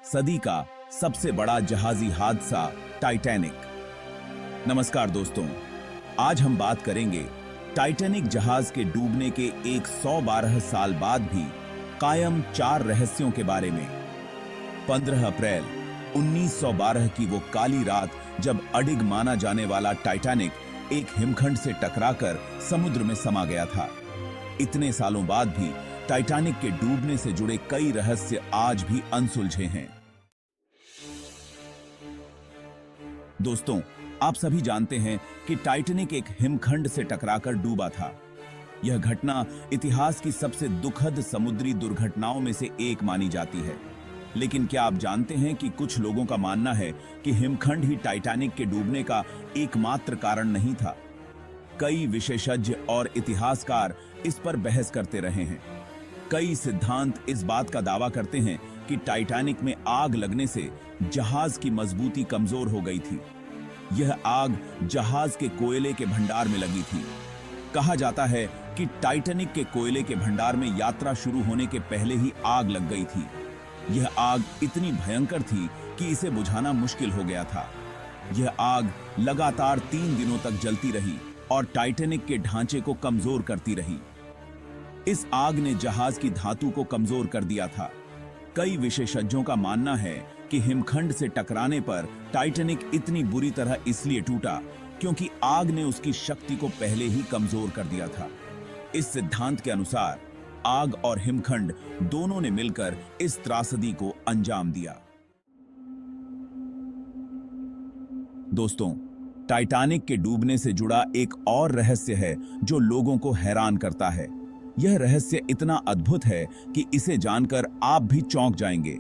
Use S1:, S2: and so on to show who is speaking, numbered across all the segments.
S1: सदी का सबसे बड़ा जहाजी हादसा टाइटैनिक। नमस्कार दोस्तों, आज हम बात करेंगे टाइटैनिक जहाज के डूबने के 112 साल बाद भी कायम 4 रहस्यों के बारे में। 15 अप्रैल 1912 की वो काली रात जब अडिग माना जाने वाला टाइटैनिक एक हिमखंड से टकराकर समुद्र में समा गया था। इतने सालों बाद भी टाइटैनिक के डूबने से जुड़े कई रहस्य आज भी अनसुलझे हैं। दोस्तों, आप सभी जानते हैं कि टाइटैनिक एक हिमखंड से टकराकर डूबा था। यह घटना इतिहास की सबसे दुखद समुद्री दुर्घटनाओं में से एक मानी जाती है। लेकिन क्या आप जानते हैं कि कुछ लोगों का मानना है कि हिमखंड ही टाइटैनिक के डूबने का एकमात्र कारण नहीं था। कई विशेषज्ञ और इतिहासकार इस पर बहस करते रहे हैं। कई सिद्धांत इस बात का दावा करते हैं कि टाइटैनिक में आग लगने से जहाज की मजबूती कमजोर हो गई थी। यह आग जहाज के कोयले के भंडार में लगी थी। कहा जाता है कि टाइटैनिक के कोयले के भंडार में यात्रा शुरू होने के पहले ही आग लग गई थी। यह आग इतनी भयंकर थी कि इसे बुझाना मुश्किल हो गया था। यह आग लगातार 3 दिनों तक जलती रही और टाइटैनिक के ढांचे को कमजोर करती रही। इस आग ने जहाज की धातु को कमजोर कर दिया था। कई विशेषज्ञों का मानना है कि हिमखंड से टकराने पर टाइटैनिक इतनी बुरी तरह इसलिए टूटा क्योंकि आग ने उसकी शक्ति को पहले ही कमजोर कर दिया था। इस सिद्धांत के अनुसार आग और हिमखंड दोनों ने मिलकर इस त्रासदी को अंजाम दिया। दोस्तों, टाइटैनिक के डूबने से जुड़ा एक और रहस्य है जो लोगों को हैरान करता है। यह रहस्य इतना अद्भुत है कि इसे जानकर आप भी चौंक जाएंगे।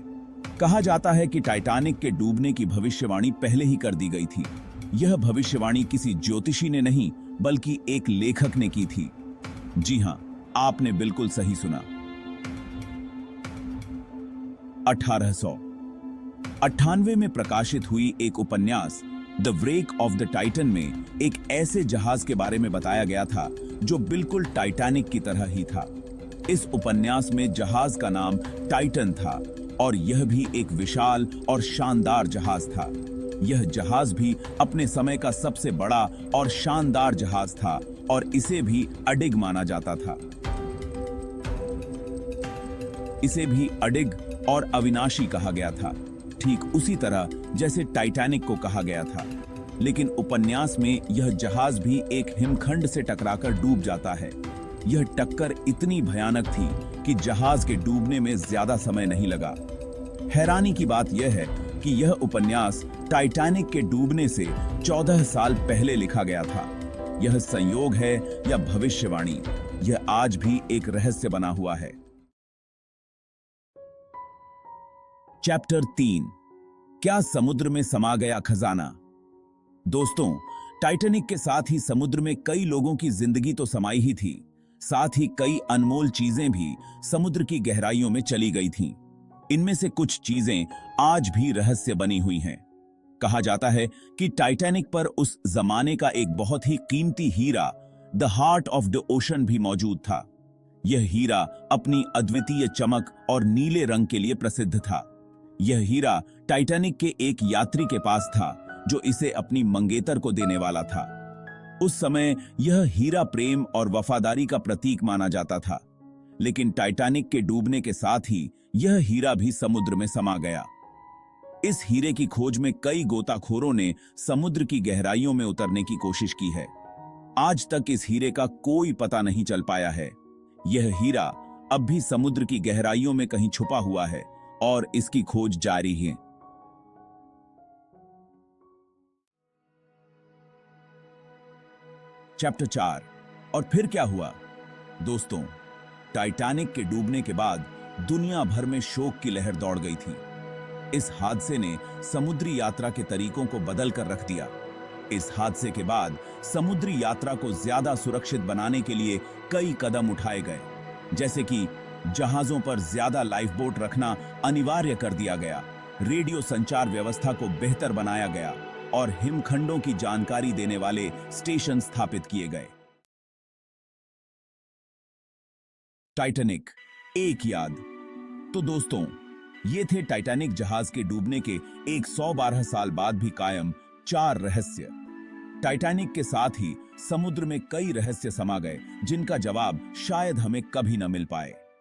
S1: कहा जाता है कि टाइटैनिक के डूबने की भविष्यवाणी पहले ही कर दी गई थी। यह भविष्यवाणी किसी ज्योतिषी ने नहीं बल्कि एक लेखक ने की थी। जी हां, आपने बिल्कुल सही सुना। 1898 में प्रकाशित हुई एक उपन्यास द व्रेक ऑफ द टाइटन में एक ऐसे जहाज के बारे में बताया गया था जो बिल्कुल टाइटैनिक की तरह ही था। इस उपन्यास में जहाज का नाम टाइटन था और यह भी एक विशाल और शानदार जहाज था। यह जहाज भी अपने समय का सबसे बड़ा और शानदार जहाज था और इसे भी अडिग माना जाता था। इसे भी अडिग और अविनाशी कहा गया था, ठीक उसी तरह जैसे टाइटैनिक को कहा गया था। लेकिन उपन्यास में यह जहाज भी एक हिमखंड से टकराकर डूब जाता है। यह टक्कर इतनी भयानक थी कि जहाज के डूबने में ज्यादा समय नहीं लगा। हैरानी की बात यह है कि यह उपन्यास टाइटैनिक के डूबने से 14 साल पहले लिखा गया था। यह संयोग है या भविष्यवाणी, यह आज भी एक रहस्य बना हुआ है। चैप्टर 3, क्या समुद्र में समा गया खजाना। दोस्तों, टाइटैनिक के साथ ही समुद्र में कई लोगों की जिंदगी तो समाई ही थी, साथ ही कई अनमोल चीजें भी समुद्र की गहराइयों में चली गई थीं। इनमें से कुछ चीजें आज भी रहस्य बनी हुई हैं। कहा जाता है कि टाइटैनिक पर उस जमाने का एक बहुत ही कीमती हीरा the heart of the ocean भी मौजूद था। यह हीरा अपनी अद्वितीय चमक और नीले रंग के लिए प्रसिद्ध था। यह हीरा टाइटैनिक के एक यात्री के पास था जो इसे अपनी मंगेतर को देने वाला था। उस समय यह हीरा प्रेम और वफादारी का प्रतीक माना जाता था। लेकिन टाइटैनिक के डूबने के साथ ही यह हीरा भी समुद्र में समा गया। इस हीरे की खोज में कई गोताखोरों ने समुद्र की गहराइयों में उतरने की कोशिश की है। आज तक इस हीरे का कोई पता नहीं चल पाया है। यह हीरा अब भी समुद्र की गहराइयों में कहीं छुपा हुआ है और इसकी खोज जारी है। चैप्टर 4, और फिर क्या हुआ। दोस्तों, टाइटैनिक के डूबने के बाद दुनिया भर में शोक की लहर दौड़ गई थी। इस हादसे ने समुद्री यात्रा के तरीकों को बदल कर रख दिया। इस हादसे के बाद समुद्री यात्रा को ज्यादा सुरक्षित बनाने के लिए कई कदम उठाए गए, जैसे कि जहाजों पर ज्यादा लाइफ बोट रखना अनिवार्य कर दिया गया, रेडियो संचार व्यवस्था को बेहतर बनाया गया और हिमखंडों की जानकारी देने वाले स्टेशन स्थापित किए गए। टाइटैनिक, एक याद। तो दोस्तों, ये थे टाइटैनिक जहाज के डूबने के 112 साल बाद भी कायम 4 रहस्य। टाइटैनिक के साथ ही समुद्र में कई रहस्य समा गए जिनका जवाब शायद हमें कभी न मिल पाए।